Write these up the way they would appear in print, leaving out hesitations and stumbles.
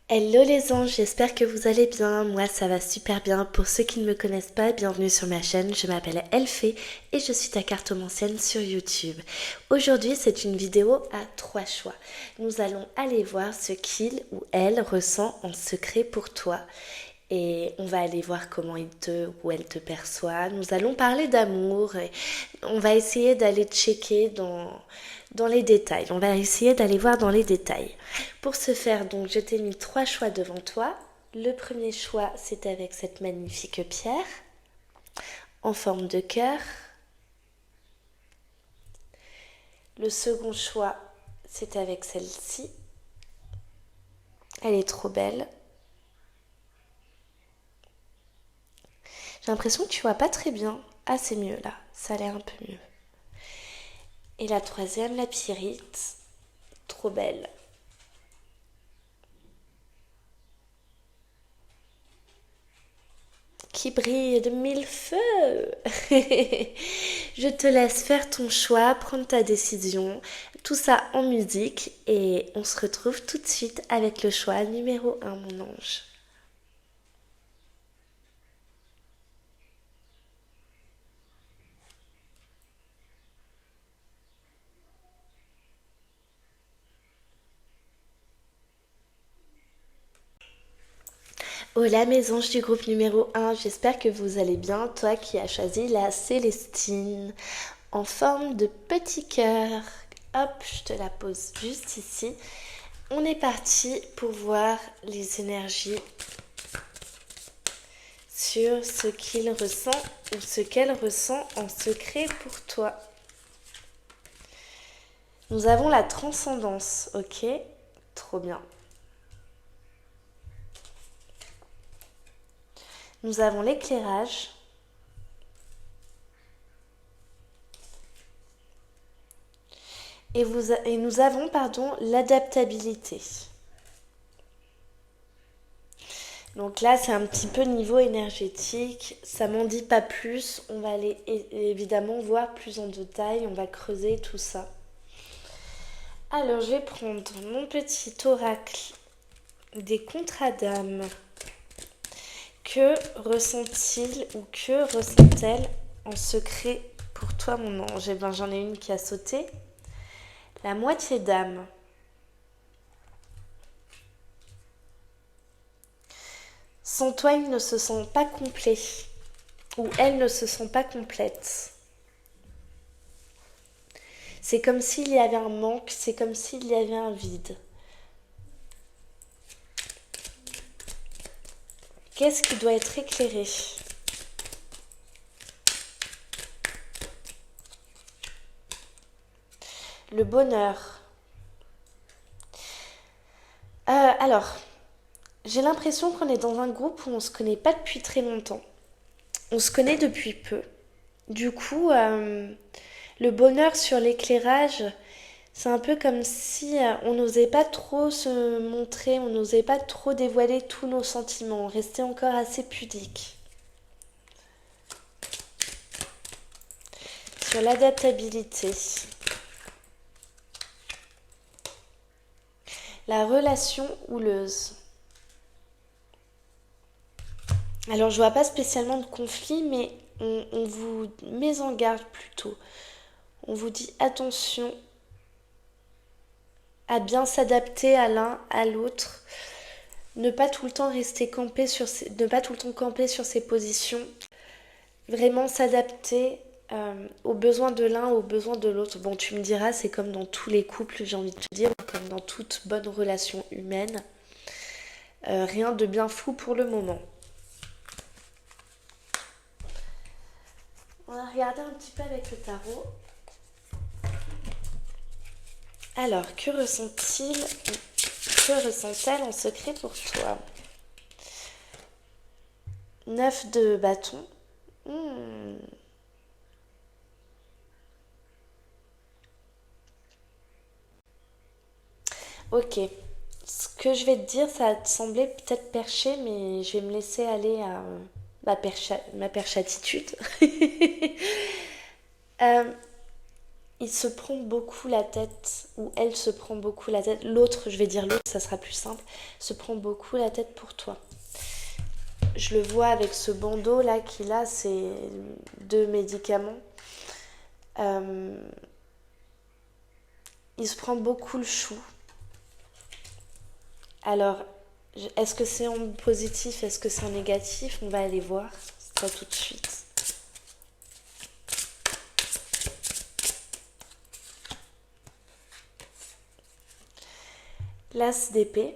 Hello les anges, j'espère que vous allez bien. Moi ça va super bien. Pour ceux qui ne me connaissent pas, bienvenue sur ma chaîne. Je m'appelle Elfée et je suis ta cartomancienne sur YouTube. Aujourd'hui c'est une vidéo à 3 choix. Nous allons aller voir ce qu'il ou elle ressent en secret pour toi. Et on va aller voir comment il te ou elle te perçoit. Nous allons parler d'amour et on va essayer d'aller checker dans les détails. On va essayer d'aller voir dans les détails. Pour ce faire, donc, je t'ai mis 3 choix devant toi. Le premier choix, c'est avec cette magnifique pierre en forme de cœur. Le second choix, c'est avec celle-ci. Elle est trop belle. J'ai l'impression que tu vois pas très bien. Ah, c'est mieux là. Ça a l'air un peu mieux. Et la troisième, la pyrite. Trop belle. Qui brille de mille feux. Je te laisse faire ton choix, prendre ta décision, tout ça en musique et on se retrouve tout de suite avec le choix numéro 1, mon ange. Hola mes anges du groupe numéro 1, j'espère que vous allez bien, toi qui as choisi la Célestine en forme de petit cœur. Hop, je te la pose juste ici. On est parti pour voir les énergies sur ce qu'il ressent ou ce qu'elle ressent en secret pour toi. Nous avons la transcendance, ok? Trop bien. Nous avons l'éclairage. Et nous avons, l'adaptabilité. Donc là, c'est un petit peu niveau énergétique. Ça m'en dit pas plus. On va aller évidemment voir plus en détail. On va creuser tout ça. Alors, je vais prendre mon petit oracle des contrats d'âme. Que ressent-il ou que ressent-elle en secret pour toi, mon ange? Eh bien, j'en ai une qui a sauté. La moitié d'âme. Sans toi, il ne se sent pas complet. Ou elle ne se sent pas complète. C'est comme s'il y avait un manque, c'est comme s'il y avait un vide. Qu'est-ce qui doit être éclairé? Le bonheur. Alors, j'ai l'impression qu'on est dans un groupe où on ne se connaît pas depuis très longtemps. On se connaît depuis peu. Du coup, le bonheur sur l'éclairage, c'est un peu comme si on n'osait pas trop se montrer, on n'osait pas trop dévoiler tous nos sentiments, on restait encore assez pudique. Sur l'adaptabilité. La relation houleuse. Alors je vois pas spécialement de conflit, mais on vous met en garde plutôt. On vous dit attention à bien s'adapter à l'un, à l'autre. Ne pas tout le temps rester campé ne pas tout le temps camper sur ses positions. Vraiment s'adapter aux besoins de l'un, aux besoins de l'autre. Bon, tu me diras, c'est comme dans tous les couples, j'ai envie de te dire, comme dans toute bonne relation humaine. Rien de bien fou pour le moment. On va regarder un petit peu avec le tarot. Alors, que ressent-il, que ressent-elle en secret pour toi? 9 de bâton. Ok. Ce que je vais te dire, ça va te sembler peut-être perché, mais je vais me laisser aller à ma perchatitude. Euh, Il se prend beaucoup la tête, ou elle se prend beaucoup la tête. L'autre, je vais dire l'autre, ça sera plus simple, se prend beaucoup la tête pour toi. Je le vois avec ce bandeau là qu'il a, c'est 2 médicaments. Euh, il se prend beaucoup le chou. Alors, est-ce que c'est en positif, est-ce que c'est en négatif? On va aller voir ça tout de suite. L'as d'épée.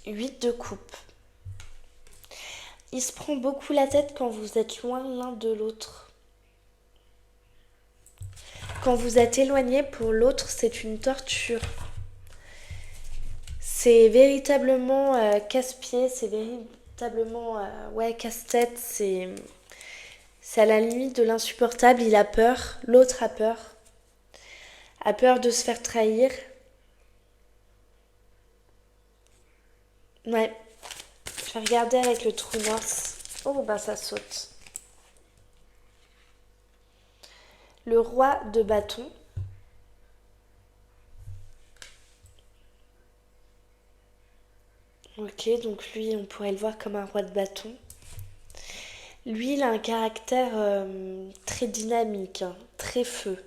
Huit de coupe. Il se prend beaucoup la tête quand vous êtes loin l'un de l'autre. Quand vous êtes éloigné, pour l'autre, c'est une torture. C'est véritablement casse-pied, c'est véritablement casse-tête, c'est à la limite de l'insupportable. Il a peur, l'autre a peur de se faire trahir. Ouais, je vais regarder avec le trou North. Oh, ben ça saute. Le roi de bâton. Ok, donc lui, on pourrait le voir comme un roi de bâton. Lui, il a un caractère très dynamique, hein, très feu.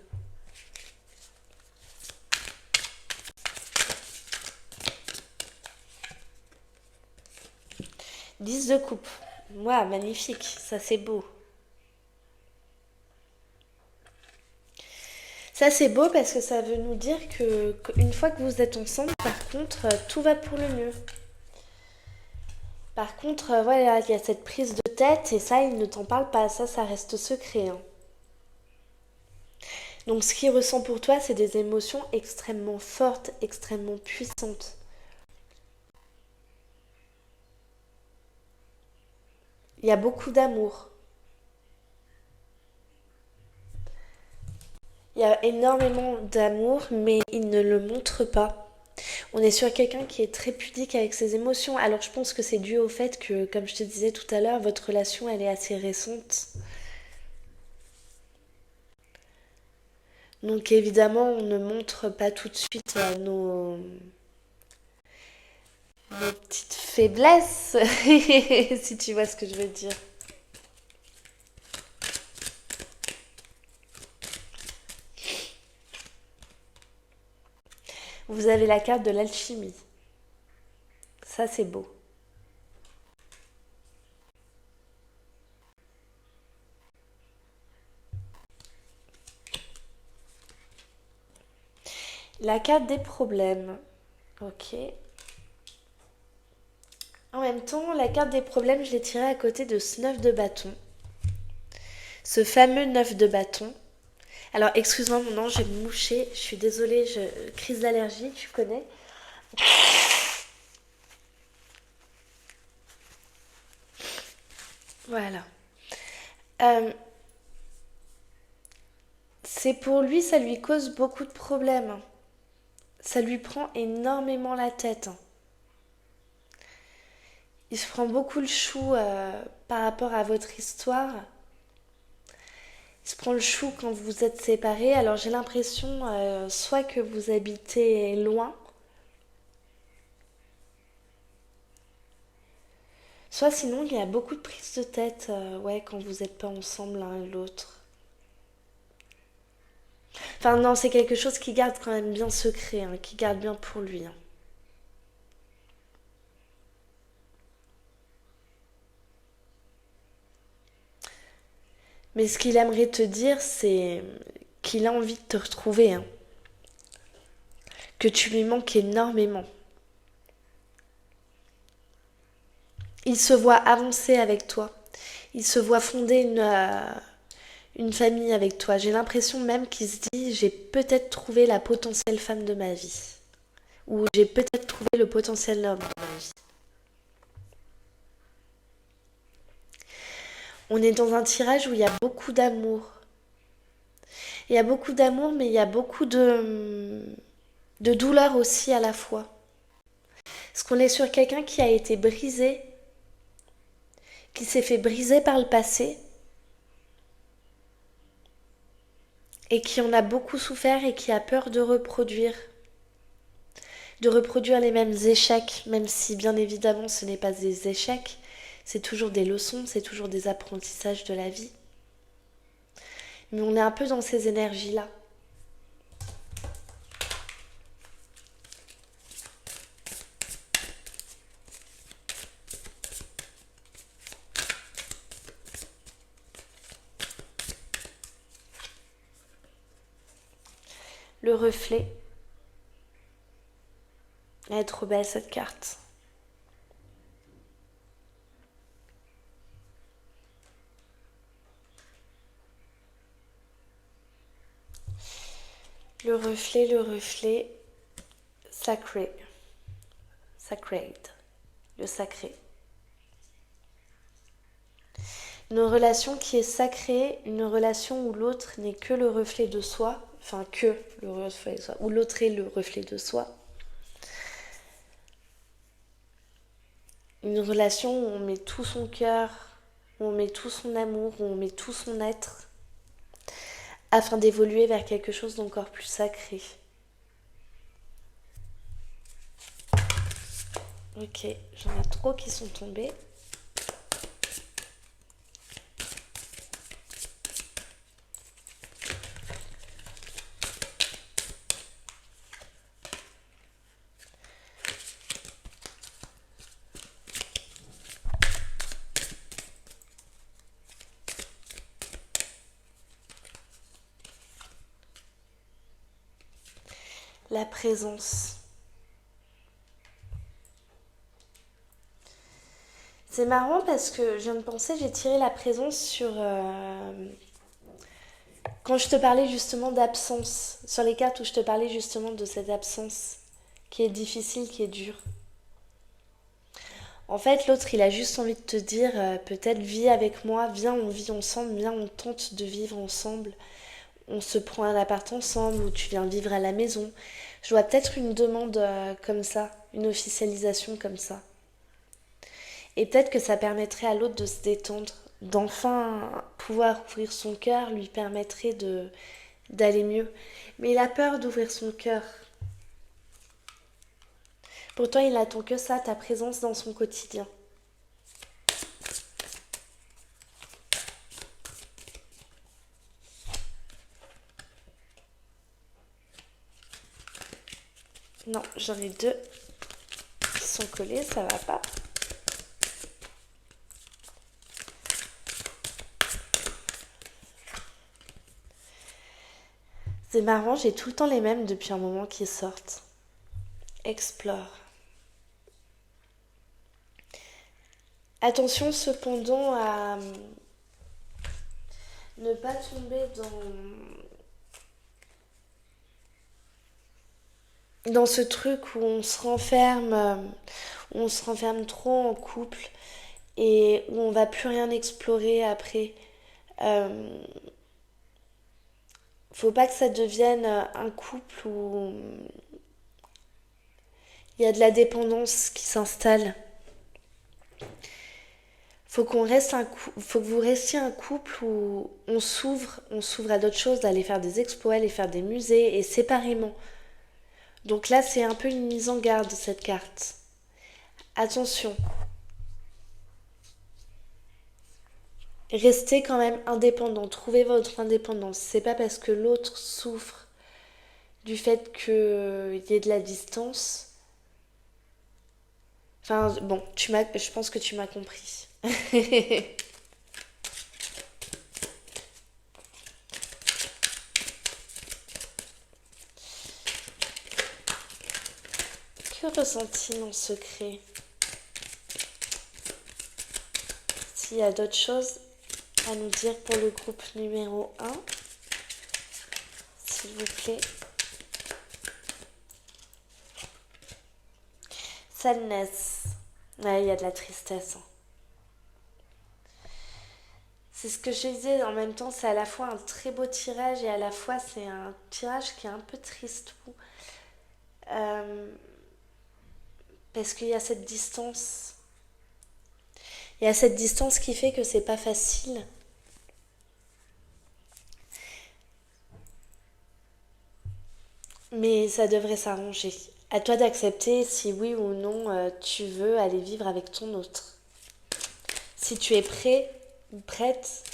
Dix de coupe. Waouh, magnifique, ça c'est beau. Ça c'est beau parce que ça veut nous dire qu'une fois que vous êtes ensemble, par contre, tout va pour le mieux. Par contre, voilà, il y a cette prise de tête et ça, il ne t'en parle pas. Ça reste secret, hein. Donc ce qu'il ressent pour toi, c'est des émotions extrêmement fortes, extrêmement puissantes. Il y a beaucoup d'amour. Il y a énormément d'amour, mais il ne le montre pas. On est sur quelqu'un qui est très pudique avec ses émotions. Alors je pense que c'est dû au fait que, comme je te disais tout à l'heure, votre relation, elle est assez récente. Donc évidemment, on ne montre pas tout de suite nos petites faiblesses, si tu vois ce que je veux dire. Vous avez la carte de l'alchimie. Ça, c'est beau. La carte des problèmes. Ok. En même temps, la carte des problèmes, je l'ai tirée à côté de ce 9 de bâton. Ce fameux 9 de bâton. Alors, excuse-moi, mon ange, j'ai mouché. Je suis désolée, crise d'allergie, tu connais. Voilà. Euh, c'est pour lui, ça lui cause beaucoup de problèmes. Ça lui prend énormément la tête. Il se prend beaucoup le chou par rapport à votre histoire. Il se prend le chou quand vous êtes séparés. Alors j'ai l'impression soit que vous habitez loin, soit sinon il y a beaucoup de prises de tête quand vous n'êtes pas ensemble l'un et l'autre. Enfin non, c'est quelque chose qui garde quand même bien secret, hein, qui garde bien pour lui, hein. Mais ce qu'il aimerait te dire, c'est qu'il a envie de te retrouver, hein, que tu lui manques énormément. Il se voit avancer avec toi. Il se voit fonder une famille avec toi. J'ai l'impression même qu'il se dit, j'ai peut-être trouvé la potentielle femme de ma vie. Ou j'ai peut-être trouvé le potentiel homme de ma vie. On est dans un tirage où il y a beaucoup d'amour. Il y a beaucoup d'amour, mais il y a beaucoup de douleur aussi à la fois. Parce qu'on est sur quelqu'un qui a été brisé, qui s'est fait briser par le passé, et qui en a beaucoup souffert et qui a peur de reproduire les mêmes échecs, même si bien évidemment ce n'est pas des échecs, c'est toujours des leçons, c'est toujours des apprentissages de la vie. Mais on est un peu dans ces énergies-là. Le reflet. Elle est trop belle cette carte. Le reflet, sacré. Sacred. Le sacré. Une relation qui est sacrée, une relation où l'autre n'est que le reflet de soi, enfin que le reflet de soi, où l'autre est le reflet de soi. Une relation où on met tout son cœur, où on met tout son amour, où on met tout son être, afin d'évoluer vers quelque chose d'encore plus sacré. Ok, j'en ai trop qui sont tombés. La présence. C'est marrant parce que je viens de penser, j'ai tiré la présence sur... quand je te parlais justement d'absence, sur les cartes où je te parlais justement de cette absence qui est difficile, qui est dure. En fait, l'autre, il a juste envie de te dire, peut-être vis avec moi, viens, on vit ensemble, viens, on tente de vivre ensemble. On se prend un appart ensemble ou tu viens vivre à la maison. Je vois peut-être une demande comme ça, une officialisation comme ça. Et peut-être que ça permettrait à l'autre de se détendre, d'enfin pouvoir ouvrir son cœur, lui permettrait d'aller mieux. Mais il a peur d'ouvrir son cœur. Pourtant, il attend que ça, ta présence dans son quotidien. Non, j'en ai deux qui sont collés, ça va pas. C'est marrant, j'ai tout le temps les mêmes depuis un moment qui sortent. Explore. Attention cependant à ne pas tomber dans ce truc où on se renferme trop en couple et où on va plus rien explorer après. Faut pas que ça devienne un couple où il y a de la dépendance qui s'installe. Faut que vous restiez un couple où on s'ouvre à d'autres choses, d'aller faire des expos, aller faire des musées et séparément. Donc là, c'est un peu une mise en garde cette carte. Attention. Restez quand même indépendant, trouvez votre indépendance. C'est pas parce que l'autre souffre du fait qu'il y ait de la distance. Enfin, bon, je pense que tu m'as compris. Que ressent-il en secret? S'il y a d'autres choses à nous dire pour le groupe numéro 1, s'il vous plaît. Sadness. Ouais, il y a de la tristesse. C'est ce que je disais, en même temps, c'est à la fois un très beau tirage et à la fois c'est un tirage qui est un peu triste. Parce qu'il y a cette distance. Il y a cette distance qui fait que c'est pas facile. Mais ça devrait s'arranger. À toi d'accepter si oui ou non tu veux aller vivre avec ton autre. Si tu es prêt ou prête.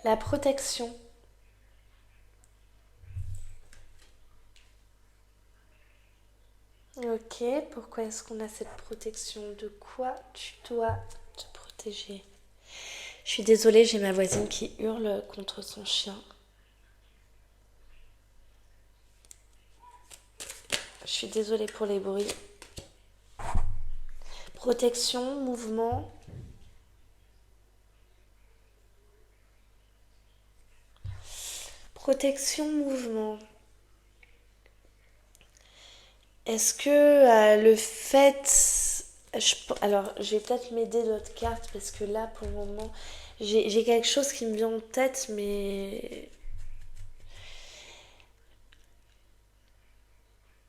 La protection. Ok, pourquoi est-ce qu'on a cette protection? De quoi tu dois te protéger? Je suis désolée, j'ai ma voisine qui hurle contre son chien. Je suis désolée pour les bruits. Protection, mouvement. Protection, mouvement. Est-ce que le fait... alors, je vais peut-être m'aider d'autres cartes parce que là, pour le moment, j'ai quelque chose qui me vient en tête, mais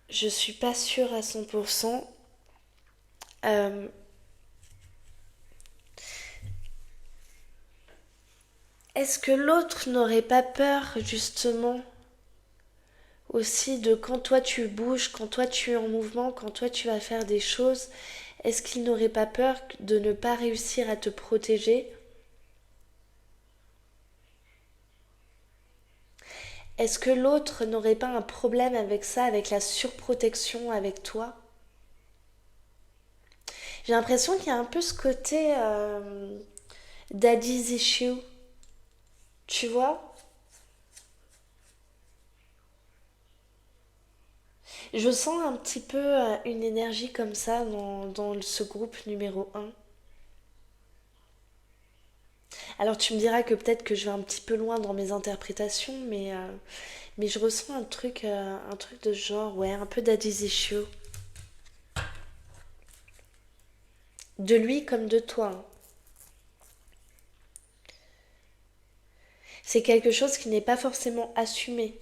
je suis pas sûre à 100%. Euh, Est-ce que l'autre n'aurait pas peur, justement, aussi de quand toi tu bouges, quand toi tu es en mouvement, quand toi tu vas faire des choses, est-ce qu'il n'aurait pas peur de ne pas réussir à te protéger? Est-ce que l'autre n'aurait pas un problème avec ça, avec la surprotection avec toi? J'ai l'impression qu'il y a un peu ce côté daddy's issue, tu vois? Je sens un petit peu une énergie comme ça dans ce groupe numéro un. Alors tu me diras que peut-être que je vais un petit peu loin dans mes interprétations, mais je ressens un truc de ce genre, ouais, un peu daddy's issue. De lui comme de toi, hein. C'est quelque chose qui n'est pas forcément assumé,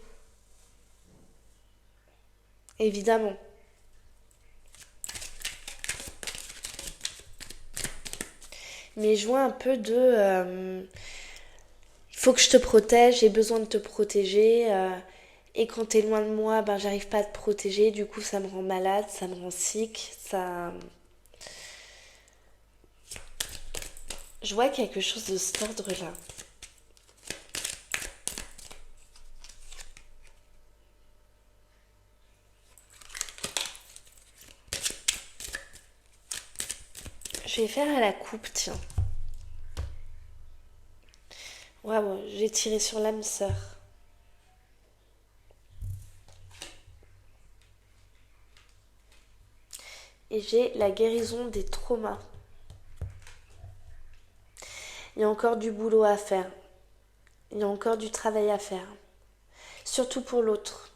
évidemment. Mais je vois un peu de... il faut que je te protège, j'ai besoin de te protéger. Et quand t'es loin de moi, ben j'arrive pas à te protéger. Du coup, ça me rend malade, ça me rend sick. Ça... Je vois quelque chose de cet ordre-là. Je vais faire à la coupe, tiens. Waouh, j'ai tiré sur l'âme sœur. Et j'ai la guérison des traumas. Il y a encore du boulot à faire. Il y a encore du travail à faire. Surtout pour l'autre.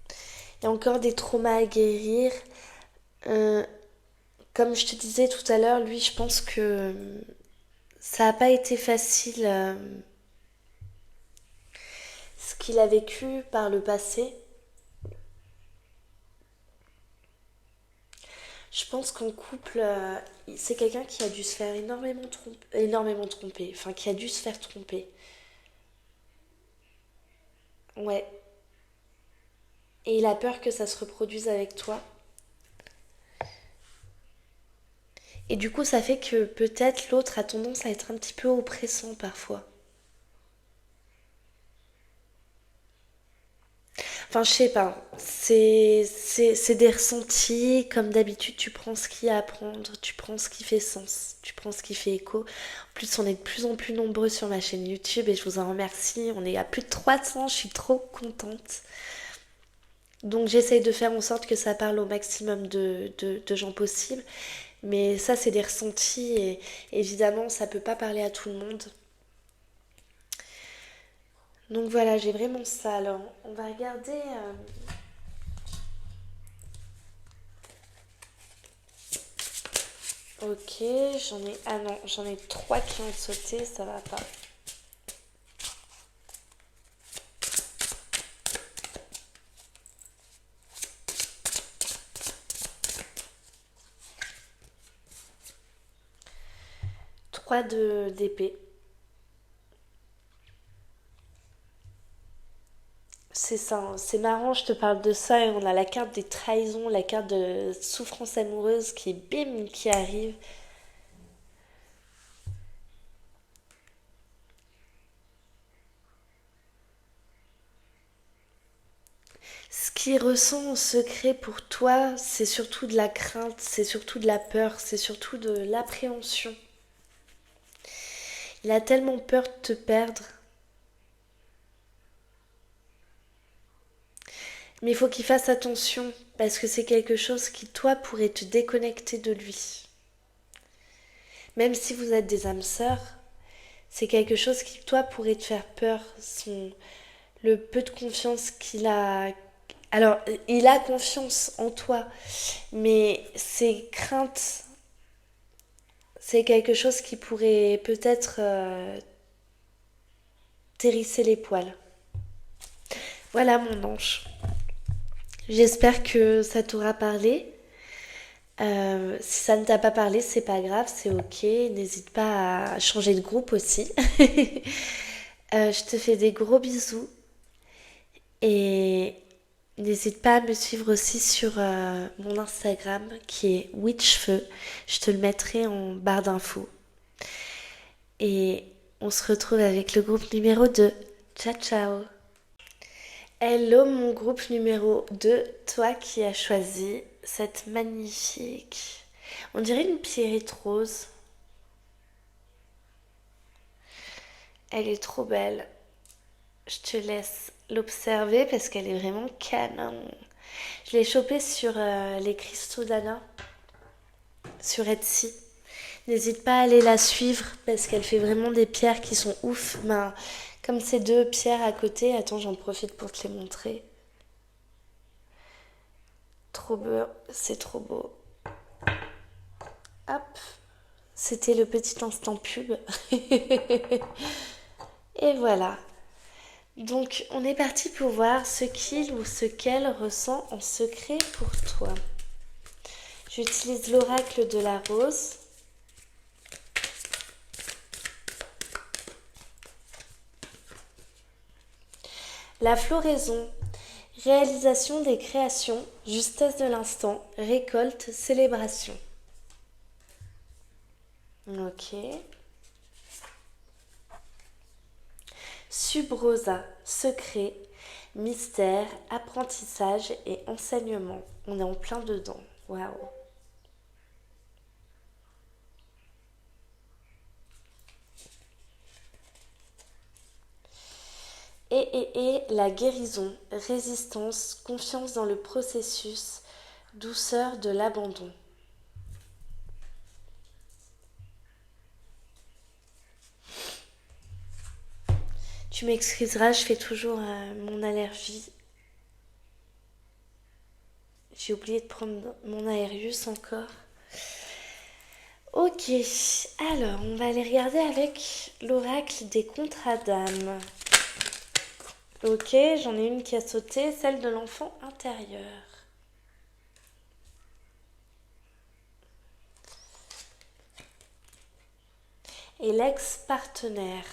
Il y a encore des traumas à guérir. Euh, Comme je te disais tout à l'heure, lui, je pense que ça n'a pas été facile ce qu'il a vécu par le passé. Je pense qu'en couple, c'est quelqu'un qui a dû se faire énormément tromper. Enfin, qui a dû se faire tromper. Ouais. Et il a peur que ça se reproduise avec toi. Et du coup, ça fait que peut-être l'autre a tendance à être un petit peu oppressant parfois. Enfin, je sais pas. C'est des ressentis. Comme d'habitude, tu prends ce qu'il y a à prendre, tu prends ce qui fait sens, tu prends ce qui fait écho. En plus, on est de plus en plus nombreux sur ma chaîne YouTube et je vous en remercie. On est à plus de 300, je suis trop contente. Donc, j'essaye de faire en sorte que ça parle au maximum de gens possible. Mais ça, c'est des ressentis et évidemment, ça peut pas parler à tout le monde. Donc voilà, j'ai vraiment ça. Alors, on va regarder. Ok, j'en ai. Ah non, j'en ai trois qui ont sauté, ça va pas. 3 d'épée. C'est ça, hein. C'est marrant, je te parle de ça et on a la carte des trahisons, la carte de souffrance amoureuse qui bim, qui arrive. Ce qu'il ressent en secret pour toi, c'est surtout de la crainte, c'est surtout de la peur, c'est surtout de l'appréhension. Il a tellement peur de te perdre. Mais il faut qu'il fasse attention parce que c'est quelque chose qui, toi, pourrait te déconnecter de lui. Même si vous êtes des âmes sœurs, c'est quelque chose qui, toi, pourrait te faire peur. Le peu de confiance qu'il a. Alors, il a confiance en toi, mais ses craintes, c'est quelque chose qui pourrait peut-être t'hérisser les poils. Voilà mon ange. J'espère que ça t'aura parlé. Si ça ne t'a pas parlé, c'est pas grave, c'est ok. N'hésite pas à changer de groupe aussi. Je te fais des gros bisous et n'hésite pas à me suivre aussi sur mon Instagram qui est Witchfeu. Je te le mettrai en barre d'infos. Et on se retrouve avec le groupe numéro 2. Ciao ciao. Hello mon groupe numéro 2, toi qui as choisi cette magnifique, on dirait une pierrite rose. Elle est trop belle. Je te laisse l'observer parce qu'elle est vraiment canon. Je l'ai chopée sur les cristaux d'Anna, sur Etsy. N'hésite pas à aller la suivre parce qu'elle fait vraiment des pierres qui sont ouf. Ben, comme ces deux pierres à côté, attends, j'en profite pour te les montrer. Trop beau, c'est trop beau. Hop, c'était le petit instant pub. Et voilà. Donc, on est parti pour voir ce qu'il ou ce qu'elle ressent en secret pour toi. J'utilise l'oracle de la rose. La floraison, réalisation des créations, justesse de l'instant, récolte, célébration. Ok. Subrosa, secret, mystère, apprentissage et enseignement. On est en plein dedans. Waouh. Et la guérison, résistance, confiance dans le processus, douceur de l'abandon. Tu m'excuseras, je fais toujours mon allergie. J'ai oublié de prendre mon Aerius encore. Ok, alors on va aller regarder avec l'oracle des contrats d'âme. Ok, j'en ai une qui a sauté, celle de l'enfant intérieur. Et l'ex-partenaire.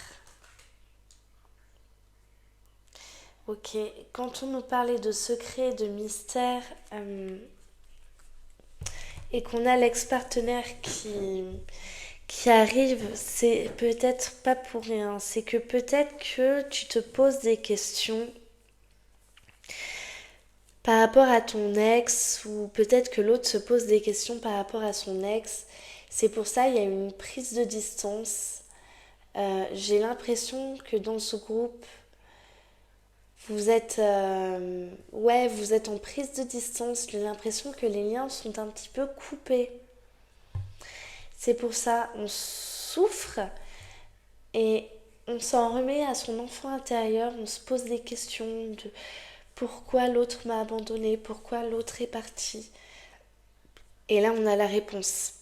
Ok, quand on nous parlait de secret, de mystère, et qu'on a l'ex-partenaire qui arrive, c'est peut-être pas pour rien. C'est que peut-être que tu te poses des questions par rapport à ton ex, ou peut-être que l'autre se pose des questions par rapport à son ex. C'est pour ça il y a une prise de distance. J'ai l'impression que dans ce groupe, vous êtes en prise de distance. J'ai l'impression que les liens sont un petit peu coupés. C'est pour ça on souffre et on s'en remet à son enfant intérieur. On se pose des questions de pourquoi l'autre m'a abandonné, pourquoi l'autre est parti. Et là on a la réponse.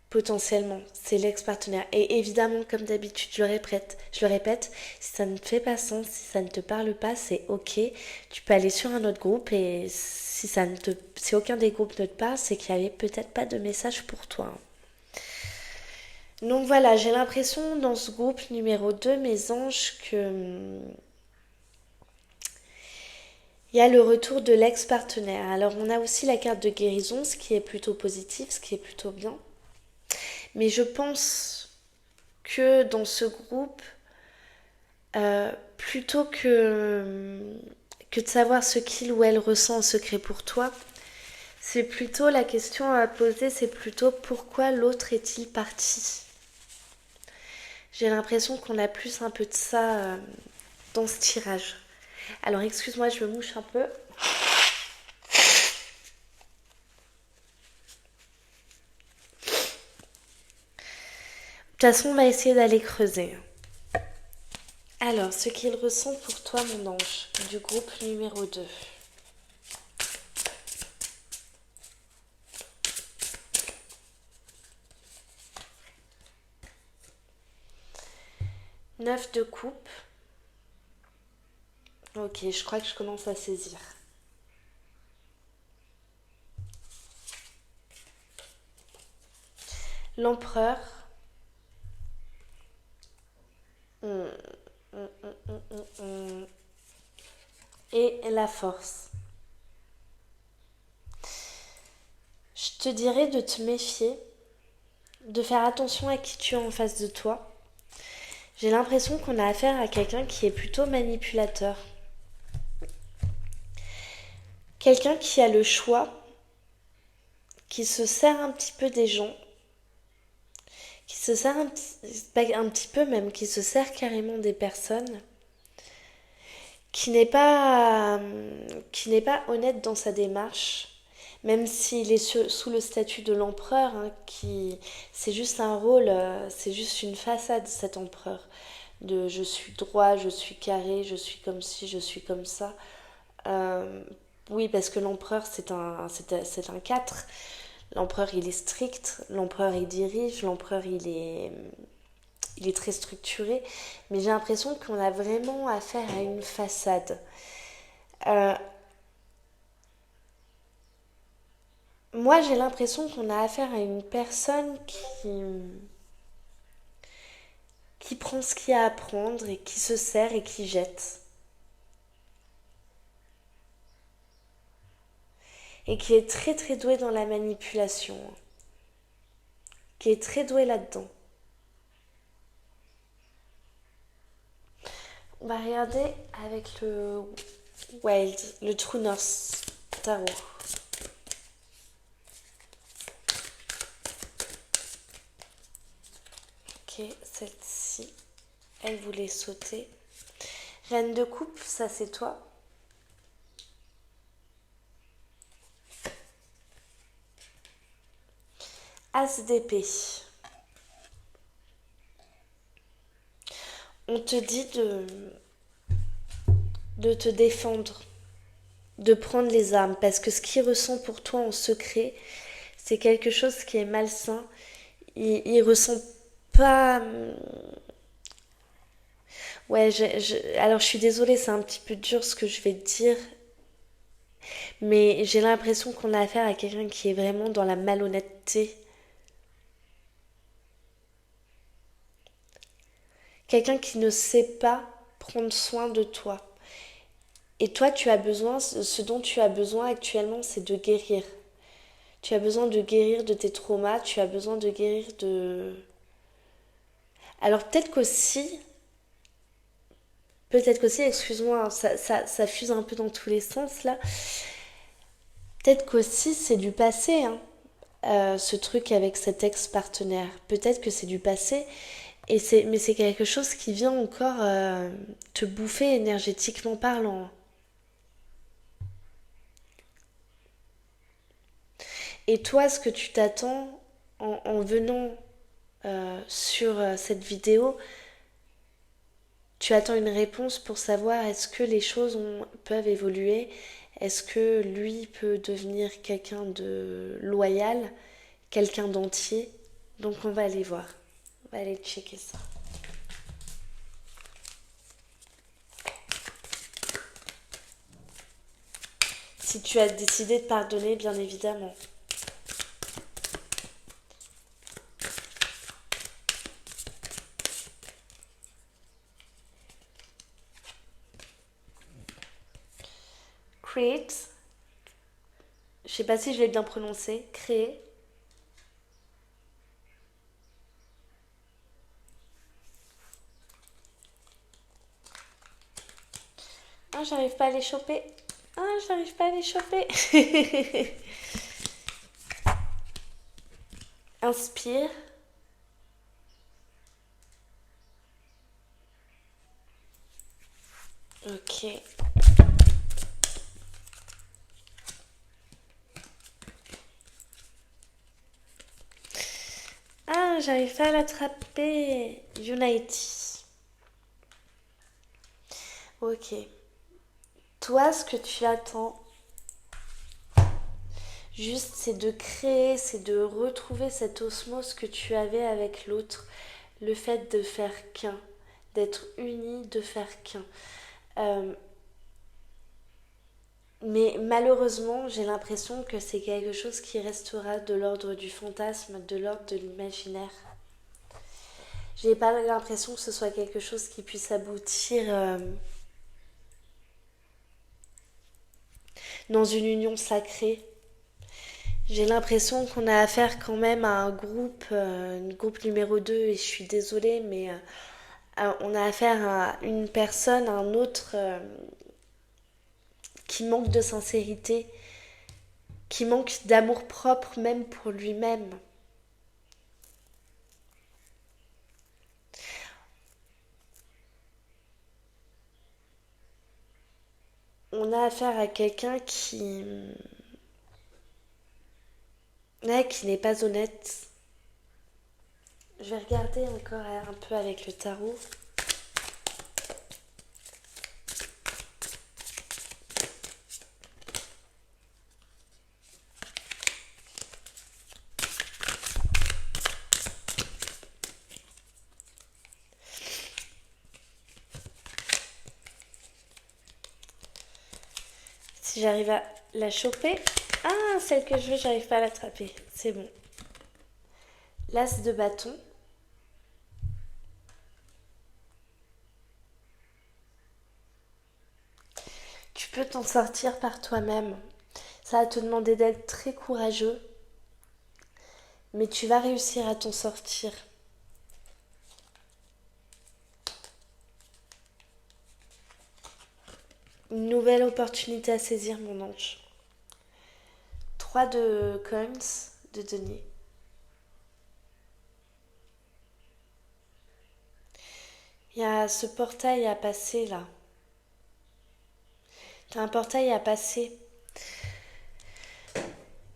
Potentiellement, c'est l'ex-partenaire. Et évidemment, comme d'habitude, je le répète, si ça ne te fait pas sens, si ça ne te parle pas, c'est ok. Tu peux aller sur un autre groupe et si aucun des groupes ne te parle, c'est qu'il n'y avait peut-être pas de message pour toi. Donc voilà, j'ai l'impression dans ce groupe numéro 2, mes anges, que il y a le retour de l'ex-partenaire. Alors on a aussi la carte de guérison, ce qui est plutôt positif, ce qui est plutôt bien. Mais je pense que dans ce groupe, plutôt que de savoir ce qu'il ou elle ressent en secret pour toi, c'est plutôt la question à poser, c'est plutôt pourquoi l'autre est-il parti. J'ai l'impression qu'on a plus un peu de ça dans ce tirage. Alors excuse-moi, je me mouche un peu. De toute façon, on va essayer d'aller creuser. Alors, ce qu'il ressent pour toi, mon ange, du groupe numéro 2. Neuf de coupe. Ok, je crois que je commence à saisir. L'empereur. Et la force. Je te dirais de te méfier, de faire attention à qui tu as en face de toi. J'ai l'impression qu'on a affaire à quelqu'un qui est plutôt manipulateur. Quelqu'un qui a le choix, qui se sert un petit peu des gens, qui se sert un petit peu même, qui se sert carrément des personnes, qui n'est pas honnête dans sa démarche, même s'il est sous le statut de l'empereur, hein, c'est juste un rôle, c'est juste une façade, cet empereur, de je suis droit, je suis carré, je suis comme ci, je suis comme ça. Euh, oui, parce que l'empereur, c'est un 4. L'empereur, il est strict, l'empereur, il dirige, l'empereur, il est très structuré, mais j'ai l'impression qu'on a vraiment affaire à une façade. Euh, Moi, j'ai l'impression qu'on a affaire à une personne qui prend ce qu'il y a à prendre et qui se sert et qui jette. Et qui est très très doué dans la manipulation. Qui est très doué là-dedans. On va regarder avec le Wild, le True North Tarot. Ok, celle-ci, elle voulait sauter. Reine de coupe, ça c'est toi. As d'épée. On te dit de te défendre, de prendre les armes, parce que ce qu'il ressent pour toi en secret, c'est quelque chose qui est malsain. Il ressent pas... Ouais, alors je suis désolée, c'est un petit peu dur ce que je vais te dire, mais j'ai l'impression qu'on a affaire à quelqu'un qui est vraiment dans la malhonnêteté. Quelqu'un qui ne sait pas prendre soin de toi. Et toi, tu as besoin, ce dont tu as besoin actuellement, c'est de guérir. Tu as besoin de guérir de tes traumas, tu as besoin de guérir de... Alors peut-être qu'aussi, excuse-moi, hein, ça fuse un peu dans tous les sens là. Peut-être qu'aussi c'est du passé, hein, ce truc avec cet ex-partenaire. Peut-être que c'est du passé, mais c'est quelque chose qui vient encore te bouffer énergétiquement parlant. Et toi, ce que tu t'attends en venant sur cette vidéo, tu attends une réponse pour savoir est-ce que les choses peuvent évoluer, est-ce que lui peut devenir quelqu'un de loyal, quelqu'un d'entier. Donc on va aller voir, on va aller checker ça. Si tu as décidé de pardonner, bien évidemment. Create. Je sais pas si je l'ai bien prononcé. Créer. Ah, j'arrive pas à les choper. Ah, j'arrive pas à les choper. Inspire. Ok. Ah, j'arrive pas à l'attraper. Unity. Ok. Toi, ce que tu attends, juste, c'est de créer, c'est de retrouver cette osmose que tu avais avec l'autre. Le fait de faire qu'un, d'être uni, de faire qu'un. Euh, mais malheureusement, j'ai l'impression que c'est quelque chose qui restera de l'ordre du fantasme, de l'ordre de l'imaginaire. J'ai pas l'impression que ce soit quelque chose qui puisse aboutir dans une union sacrée. J'ai l'impression qu'on a affaire quand même à un groupe numéro 2 et je suis désolée, mais on a affaire à une personne, à un autre qui manque de sincérité, qui manque d'amour propre même pour lui-même. On a affaire à quelqu'un ouais, qui n'est pas honnête. Je vais regarder encore un peu avec le tarot. Si j'arrive à la choper. Ah, celle que je veux, j'arrive pas à l'attraper. C'est bon. L'as de bâton. Tu peux t'en sortir par toi-même. Ça va te demander d'être très courageux, mais tu vas réussir à t'en sortir. Une nouvelle opportunité à saisir, mon ange. 3 de coins, de denier. Il y a ce portail à passer là. T'as un portail à passer.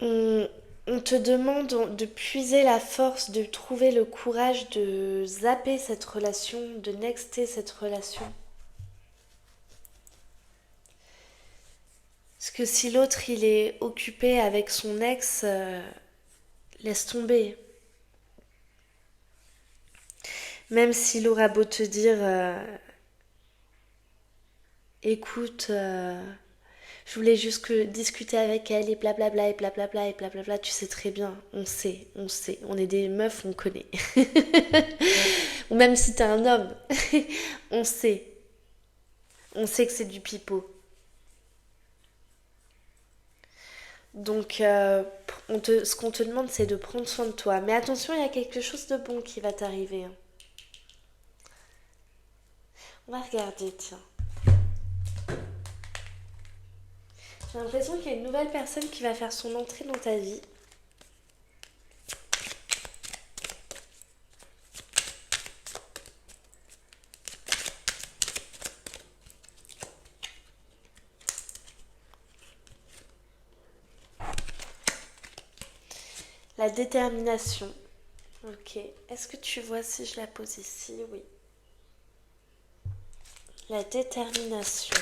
On, on te demande de puiser la force, de trouver le courage de zapper cette relation, de nexter cette relation. Parce que si l'autre il est occupé avec son ex, laisse tomber. Même s'il aura beau te dire écoute, je voulais juste discuter avec elle et blablabla et blablabla et blablabla, tu sais très bien, on sait, on est des meufs, on connaît. Ou même si t'es un homme, on sait, on sait que c'est du pipeau. Donc, ce qu'on te demande, c'est de prendre soin de toi. Mais attention, il y a quelque chose de bon qui va t'arriver, hein. On va regarder, tiens. J'ai l'impression qu'il y a une nouvelle personne qui va faire son entrée dans ta vie. La détermination. Ok. Est-ce que tu vois si je la pose ici? Oui. La détermination.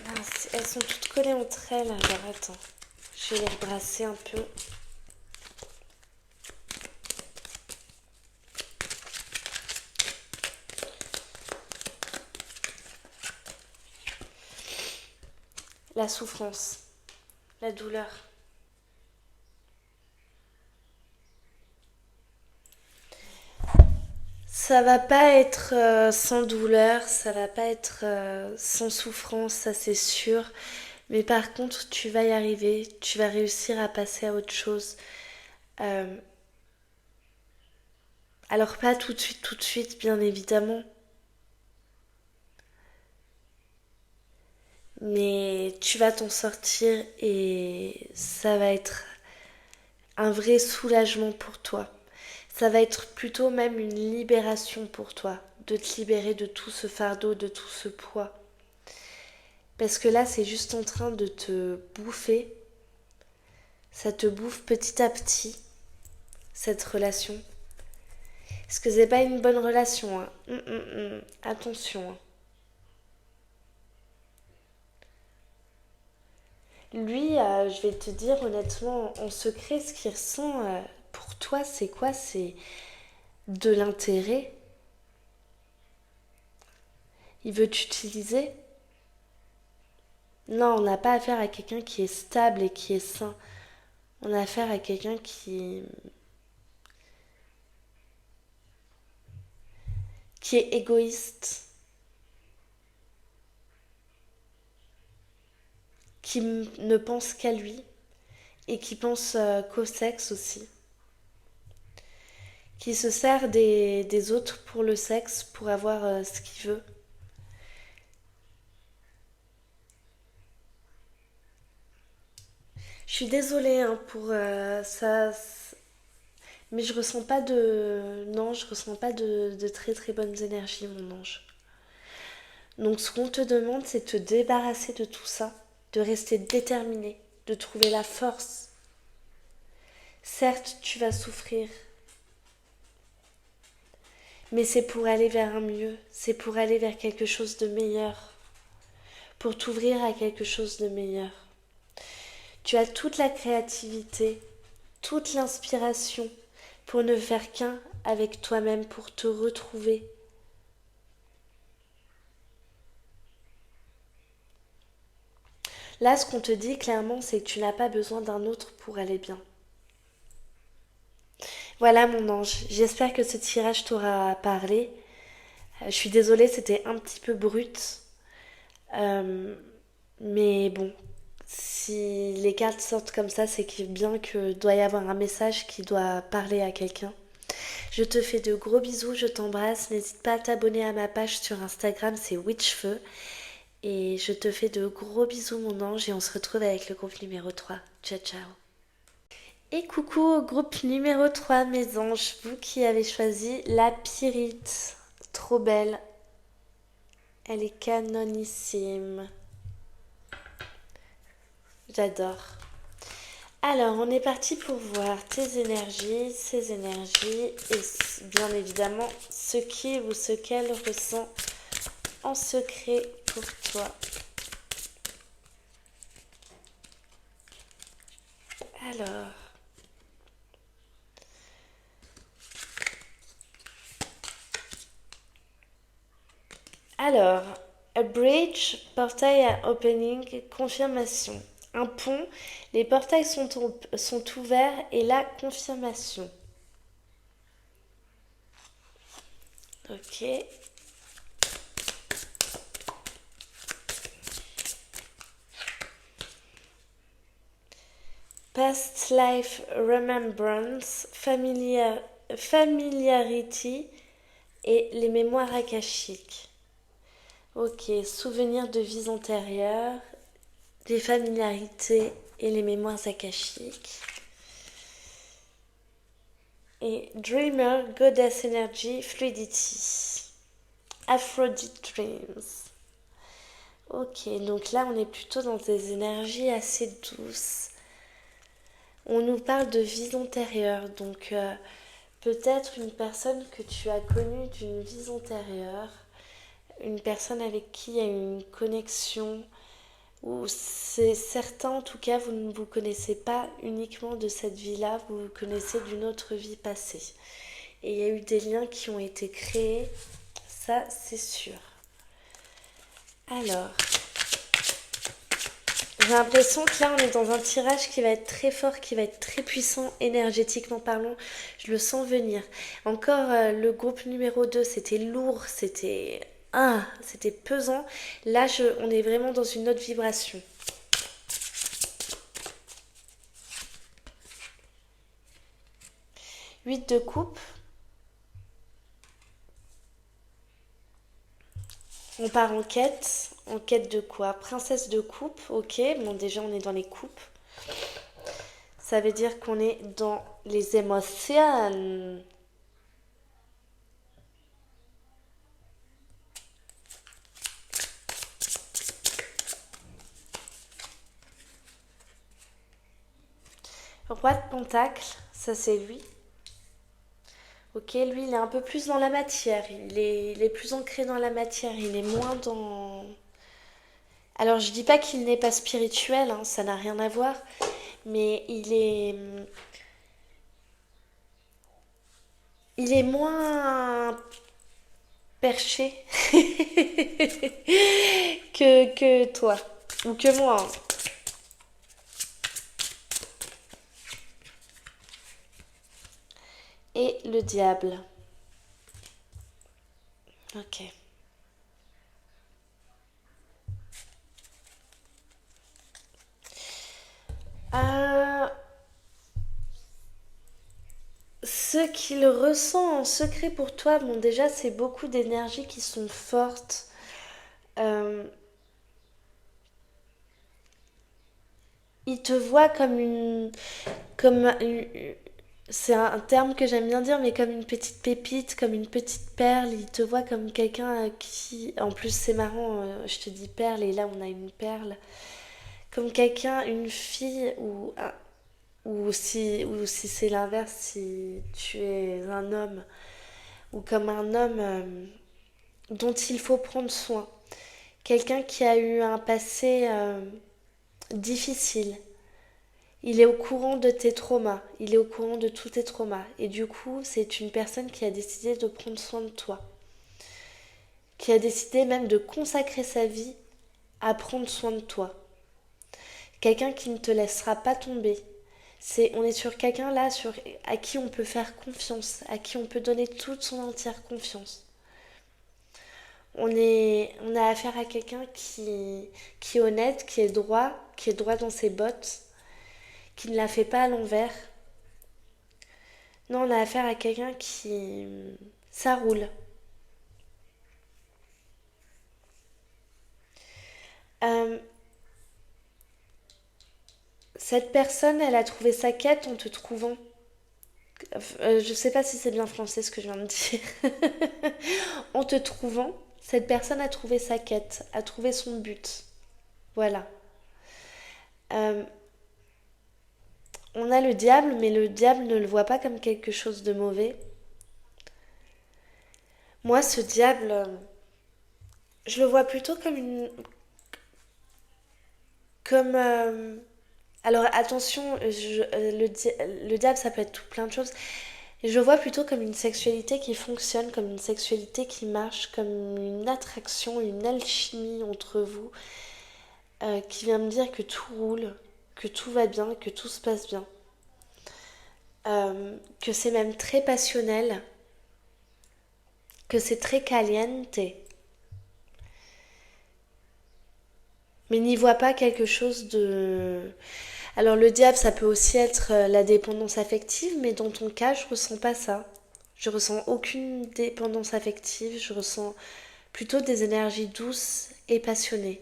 Mince, elles sont toutes collées entre elles. Alors attends. Je vais les rebrasser un peu. La souffrance. La douleur. Ça va pas être sans douleur, ça va pas être sans souffrance, ça c'est sûr. Mais par contre, tu vas y arriver, tu vas réussir à passer à autre chose. Euh, alors pas tout de suite, bien évidemment. Mais tu vas t'en sortir et ça va être un vrai soulagement pour toi. Ça va être plutôt même une libération pour toi, de te libérer de tout ce fardeau, de tout ce poids. Parce que là, c'est juste en train de te bouffer. Ça te bouffe petit à petit, cette relation. Parce que c'est pas une bonne relation, hein. Attention, hein. Lui, je vais te dire honnêtement, en secret, ce qu'il ressent pour toi, c'est quoi? C'est de l'intérêt. Il veut t'utiliser. Non, on n'a pas affaire à quelqu'un qui est stable et qui est sain. On a affaire à quelqu'un qui est égoïste, qui ne pense qu'à lui et qui pense qu'au sexe aussi, qui se sert des autres pour le sexe, pour avoir ce qu'il veut. Je suis désolée hein, pour ça, mais je ressens pas de... Non, je ressens pas de très très bonnes énergies, mon ange. Donc ce qu'on te demande, c'est de te débarrasser de tout ça, de rester déterminé, de trouver la force. Certes, tu vas souffrir, mais c'est pour aller vers un mieux, c'est pour aller vers quelque chose de meilleur, pour t'ouvrir à quelque chose de meilleur. Tu as toute la créativité, toute l'inspiration pour ne faire qu'un avec toi-même, pour te retrouver. Là, ce qu'on te dit clairement, c'est que tu n'as pas besoin d'un autre pour aller bien. Voilà mon ange, j'espère que ce tirage t'aura parlé. Je suis désolée, c'était un petit peu brut. Euh, mais bon, si les cartes sortent comme ça, c'est bien que doit y avoir un message qui doit parler à quelqu'un. Je te fais de gros bisous, je t'embrasse. N'hésite pas à t'abonner à ma page sur Instagram, c'est Witchfeu. Et je te fais de gros bisous mon ange et on se retrouve avec le groupe numéro 3. Ciao ciao. Et coucou au groupe numéro 3 mes anges, vous qui avez choisi la Pyrite. Trop belle. Elle est canonissime. J'adore. Alors, on est parti pour voir tes énergies, ses énergies et bien évidemment ce qu'il ou ce qu'elle ressent en secret pour toi. Alors, a bridge, portail à opening, confirmation. Un pont, les portails sont ouverts et la confirmation. Ok. Past life remembrance, familiarity et les mémoires akashiques. Ok, souvenirs de vies antérieures, des familiarités et les mémoires akashiques. Et Dreamer, Goddess Energy, Fluidity. Aphrodite Dreams. Ok, donc là on est plutôt dans des énergies assez douces. On nous parle de vie antérieure, donc peut-être une personne que tu as connue d'une vie antérieure, une personne avec qui il y a une connexion, ou c'est certain en tout cas, vous ne vous connaissez pas uniquement de cette vie-là, vous vous connaissez d'une autre vie passée. Et il y a eu des liens qui ont été créés, ça c'est sûr. Alors, J'ai l'impression que là, on est dans un tirage qui va être très fort, qui va être très puissant énergétiquement parlant. Je le sens venir. Encore le groupe numéro 2, c'était lourd, c'était... Ah, c'était pesant. Là, on est vraiment dans une autre vibration. Huit de coupe. On part en quête. En quête de quoi? Princesse de coupe, ok. Bon, déjà, on est dans les coupes. Ça veut dire qu'on est dans les émotions. Roi de Pentacle, ça c'est lui. Ok, lui il est un peu plus dans la matière, il est plus ancré dans la matière, il est moins dans... Alors je dis pas qu'il n'est pas spirituel, hein, ça n'a rien à voir, mais il est moins perché que toi, ou que moi, hein. Et le diable. Ok. Euh, Ce qu'il ressent en secret pour toi, bon déjà c'est beaucoup d'énergies qui sont fortes. Euh, il te voit comme une, c'est un terme que j'aime bien dire, mais comme une petite pépite, comme une petite perle. Il te voit comme quelqu'un qui, en plus c'est marrant, je te dis perle et là on a une perle, comme quelqu'un, une fille ou si c'est l'inverse, si tu es un homme ou comme un homme dont il faut prendre soin. Quelqu'un qui a eu un passé difficile. Il est au courant de tes traumas, il est au courant de tous tes traumas. Et du coup, c'est une personne qui a décidé de prendre soin de toi. Qui a décidé même de consacrer sa vie à prendre soin de toi. Quelqu'un qui ne te laissera pas tomber. On est sur quelqu'un là à qui on peut faire confiance, à qui on peut donner toute son entière confiance. On a affaire à quelqu'un qui est honnête, qui est droit dans ses bottes, qui ne la fait pas à l'envers. Non, on a affaire à quelqu'un qui... Ça roule. Euh, Cette personne, elle a trouvé sa quête en te trouvant. Je sais pas si c'est bien français ce que je viens de dire. En te trouvant, cette personne a trouvé sa quête, a trouvé son but. Voilà. Euh, on a le diable, mais le diable ne le voit pas comme quelque chose de mauvais. Moi, ce diable, je le vois plutôt comme une... Comme... alors attention, le diable, ça peut être tout plein de choses. Et je le vois plutôt comme une sexualité qui fonctionne, comme une sexualité qui marche, comme une attraction, une alchimie entre vous, qui vient me dire que tout roule, que tout va bien, que tout se passe bien. Que c'est même très passionnel, que c'est très caliente, mais n'y vois pas quelque chose de... Alors le diable, ça peut aussi être la dépendance affective, mais dans ton cas, je ressens pas ça. Je ressens aucune dépendance affective, je ressens plutôt des énergies douces et passionnées.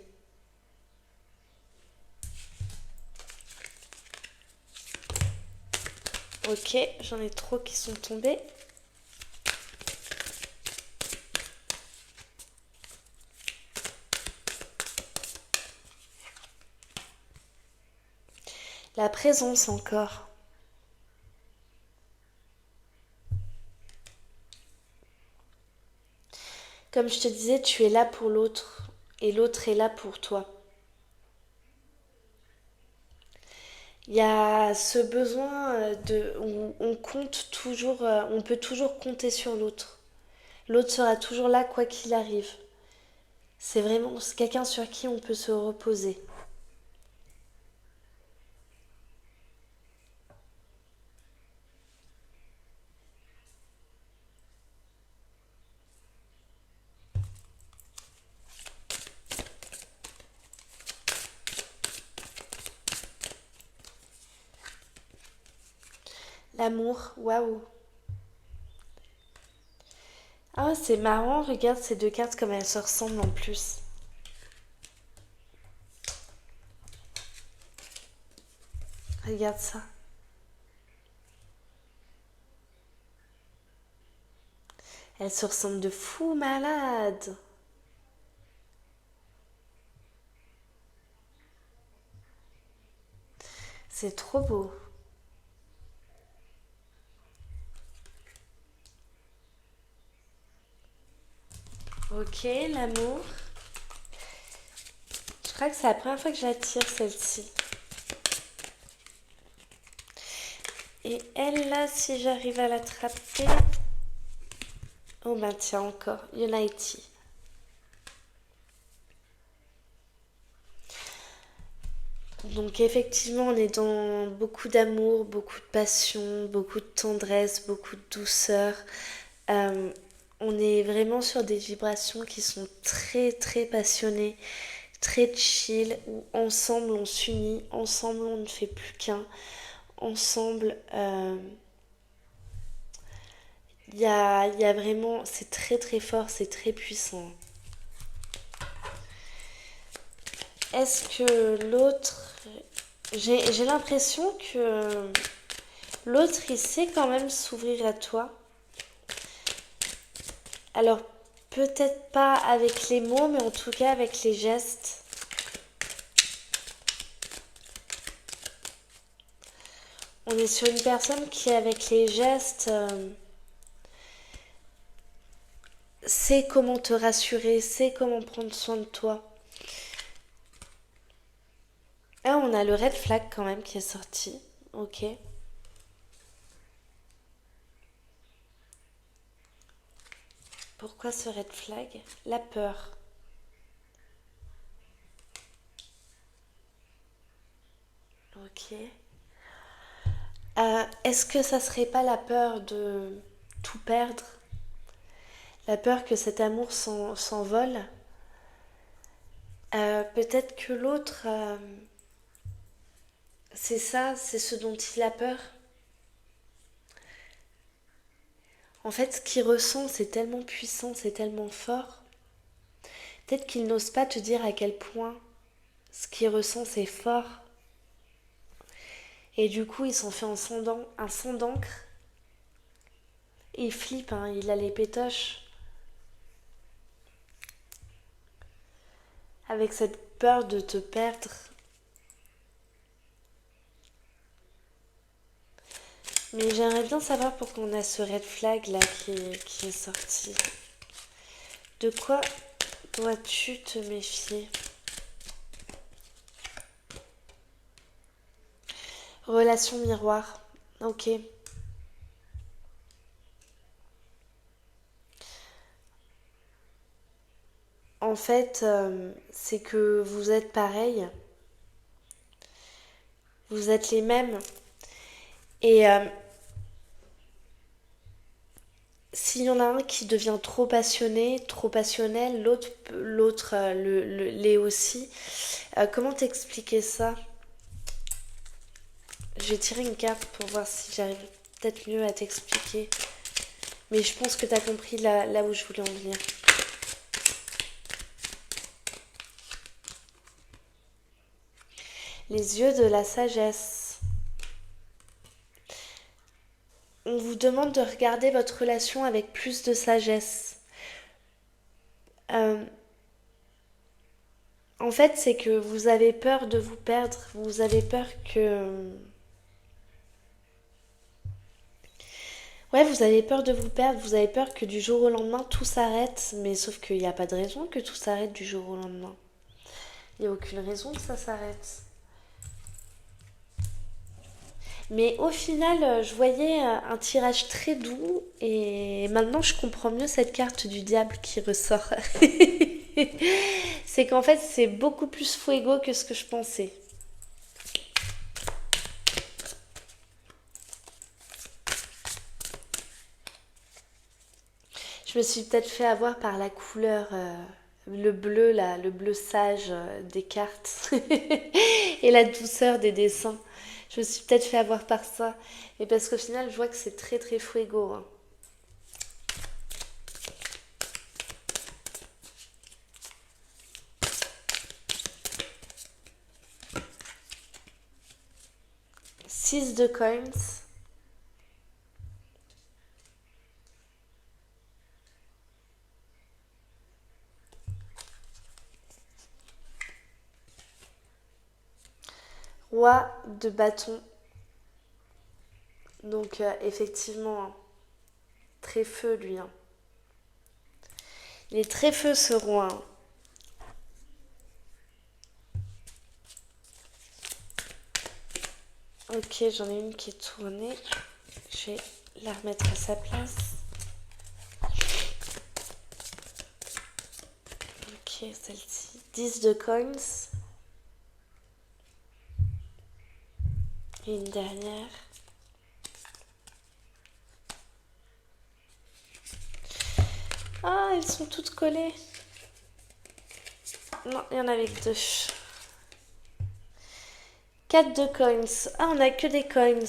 Ok, j'en ai trop qui sont tombés. La présence encore. Comme je te disais, tu es là pour l'autre et l'autre est là pour toi. Il y a ce besoin où on compte toujours, on peut toujours compter sur l'autre. L'autre sera toujours là quoi qu'il arrive. C'est quelqu'un sur qui on peut se reposer. L'amour, waouh. Ah, c'est marrant, regarde ces deux cartes comme elles se ressemblent en plus. Regarde ça. Elles se ressemblent de fou malade. C'est trop beau. Ok, l'amour. Je crois que c'est la première fois que je la tire, celle-ci. Et elle, là, si j'arrive à l'attraper... Oh ben tiens, encore. Unity. Donc effectivement, on est dans beaucoup d'amour, beaucoup de passion, beaucoup de tendresse, beaucoup de douceur. Euh, on est vraiment sur des vibrations qui sont très très passionnées, très chill, où ensemble on s'unit, ensemble on ne fait plus qu'un, ensemble il y a vraiment, c'est très très fort, c'est très puissant. Est-ce que l'autre, j'ai l'impression que l'autre il sait quand même s'ouvrir à toi. Alors peut-être pas avec les mots, mais en tout cas avec les gestes. On est sur une personne qui, avec les gestes, sait comment te rassurer, sait comment prendre soin de toi. Ah, on a le red flag quand même qui est sorti. Ok. Pourquoi ce red flag? La peur. Ok. Est-ce que ça serait pas la peur de tout perdre? La peur que cet amour s'envole? Peut-être que l'autre, c'est ça, c'est ce dont il a peur. En fait, ce qu'il ressent, c'est tellement puissant, c'est tellement fort. Peut-être qu'il n'ose pas te dire à quel point ce qu'il ressent, c'est fort. Et du coup, il s'en fait un sang d'encre. Et il flippe, hein, il a les pétoches. Avec cette peur de te perdre. Mais j'aimerais bien savoir pourquoi on a ce red flag là qui est sorti. De quoi dois-tu te méfier? Relation miroir. Ok. En fait, c'est que vous êtes pareil. Vous êtes les mêmes. Et s'il y en a un qui devient trop passionné, trop passionnel, l'autre l'est aussi. Comment t'expliquer ça? Je vais tirer une carte pour voir si j'arrive peut-être mieux à t'expliquer. Mais je pense que t'as compris là où je voulais en venir. Les yeux de la sagesse. On vous demande de regarder votre relation avec plus de sagesse. Euh, en fait, c'est que vous avez peur de vous perdre. Vous avez peur que... Ouais, vous avez peur de vous perdre. Vous avez peur que du jour au lendemain, tout s'arrête. Mais sauf qu'il n'y a pas de raison que tout s'arrête du jour au lendemain. Il n'y a aucune raison que ça s'arrête. Mais au final, je voyais un tirage très doux et maintenant je comprends mieux cette carte du diable qui ressort. C'est qu'en fait, c'est beaucoup plus fuego que ce que je pensais. Je me suis peut-être fait avoir par la couleur, le bleu là, le bleu sage des cartes et la douceur des dessins. Je me suis peut-être fait avoir par ça. Et parce qu'au final, je vois que c'est très très fuego. Hein. Six de coins. Roi de bâton. Donc effectivement, hein, très feu lui. Hein. Il est très feu ce roi. Hein. Ok, j'en ai une qui est tournée. Je vais la remettre à sa place. Ok, celle-ci. 10 de coins. Et une dernière. Ah, elles sont toutes collées. Non, il y en avait que deux. 4 de coins. Ah, on a que des coins.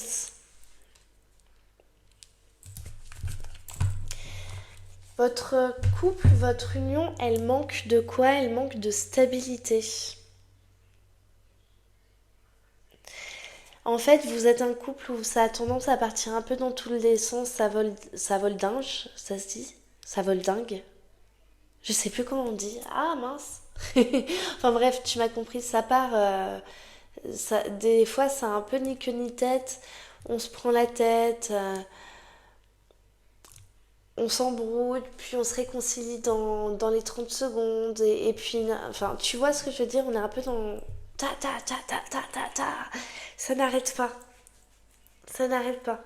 Votre couple, votre union, elle manque de quoi? Elle manque de stabilité. En fait, vous êtes un couple où ça a tendance à partir un peu dans tous les sens. Ça vole dingue, ça se dit? Ça vole dingue. Je sais plus comment on dit. Ah mince. Enfin bref, tu m'as compris. Ça part. Des fois, ça a un peu ni queue ni tête. On se prend la tête. On s'embrouille, puis on se réconcilie dans les 30 secondes. Et puis, enfin, tu vois ce que je veux dire? On est un peu dans. Ta ta ta ta ta ta ta. Ça n'arrête pas. Ça n'arrête pas.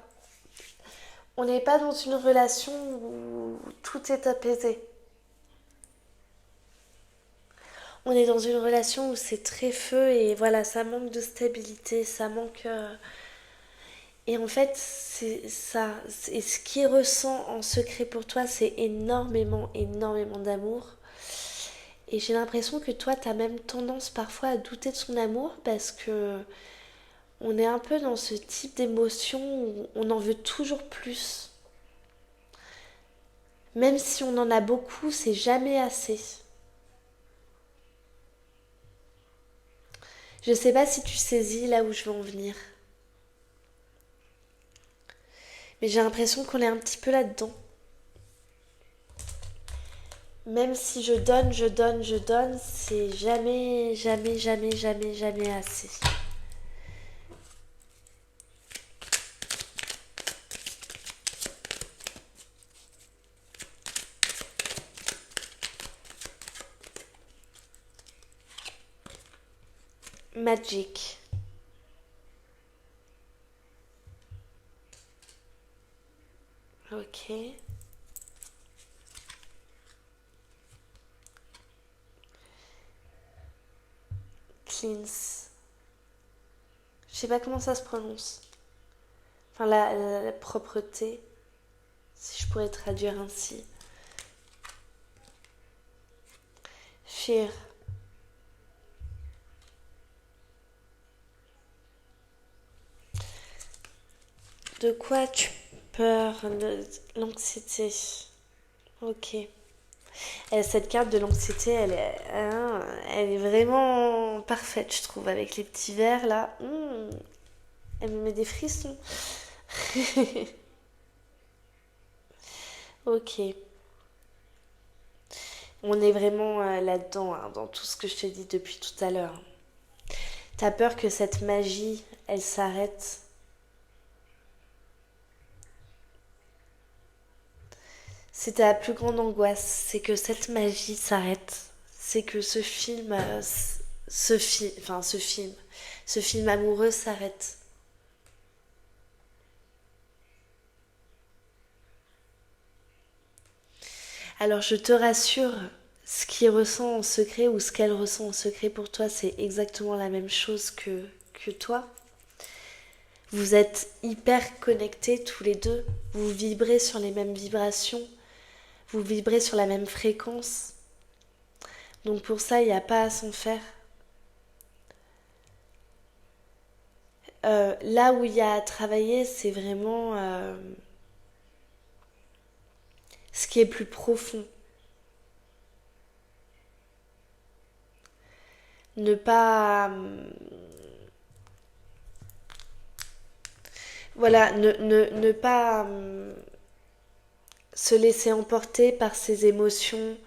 On n'est pas dans une relation où tout est apaisé. On est dans une relation où c'est très feu et voilà, ça manque de stabilité, ça manque. Et en fait, c'est ça. Et ce qu'il ressent en secret pour toi, c'est énormément, énormément d'amour. Et j'ai l'impression que toi, t'as même tendance parfois à douter de son amour parce que on est un peu dans ce type d'émotion où on en veut toujours plus. Même si on en a beaucoup, c'est jamais assez. Je sais pas si tu saisis là où je veux en venir. Mais j'ai l'impression qu'on est un petit peu là-dedans. Même si je donne, je donne, je donne, c'est jamais, jamais, jamais, jamais, jamais assez. Magic. Ok. Cleans. Je sais pas comment ça se prononce. Enfin, la propreté, si je pourrais traduire ainsi. Fear. De quoi tu peur? L'anxiété. Ok. Et cette carte de l'anxiété, elle est vraiment parfaite, je trouve, avec les petits verres là. Elle me met des frissons. Ok. On est vraiment là-dedans, hein, dans tout ce que je te dis depuis tout à l'heure. T'as peur que cette magie, elle s'arrête. C'est ta plus grande angoisse, c'est que cette magie s'arrête. C'est que ce film, ce film amoureux s'arrête. Alors je te rassure, ce qu'il ressent en secret ou ce qu'elle ressent en secret pour toi, c'est exactement la même chose que toi. Vous êtes hyper connectés tous les deux. Vous vibrez sur les mêmes vibrations. Vous vibrez sur la même fréquence. Donc pour ça, il n'y a pas à s'en faire. Là où il y a à travailler, c'est vraiment ce qui est plus profond. Ne pas... voilà, ne pas se laisser emporter par ses émotions,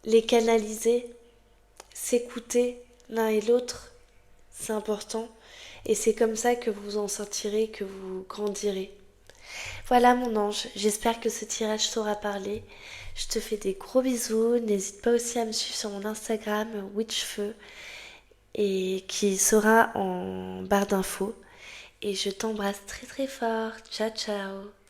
les canaliser, s'écouter l'un et l'autre, c'est important. Et c'est comme ça que vous en sortirez, que vous grandirez. Voilà mon ange, j'espère que ce tirage t'aura parlé. Je te fais des gros bisous. N'hésite pas aussi à me suivre sur mon Instagram, Witchfeu, et qui sera en barre d'infos. Et je t'embrasse très très fort. Ciao ciao.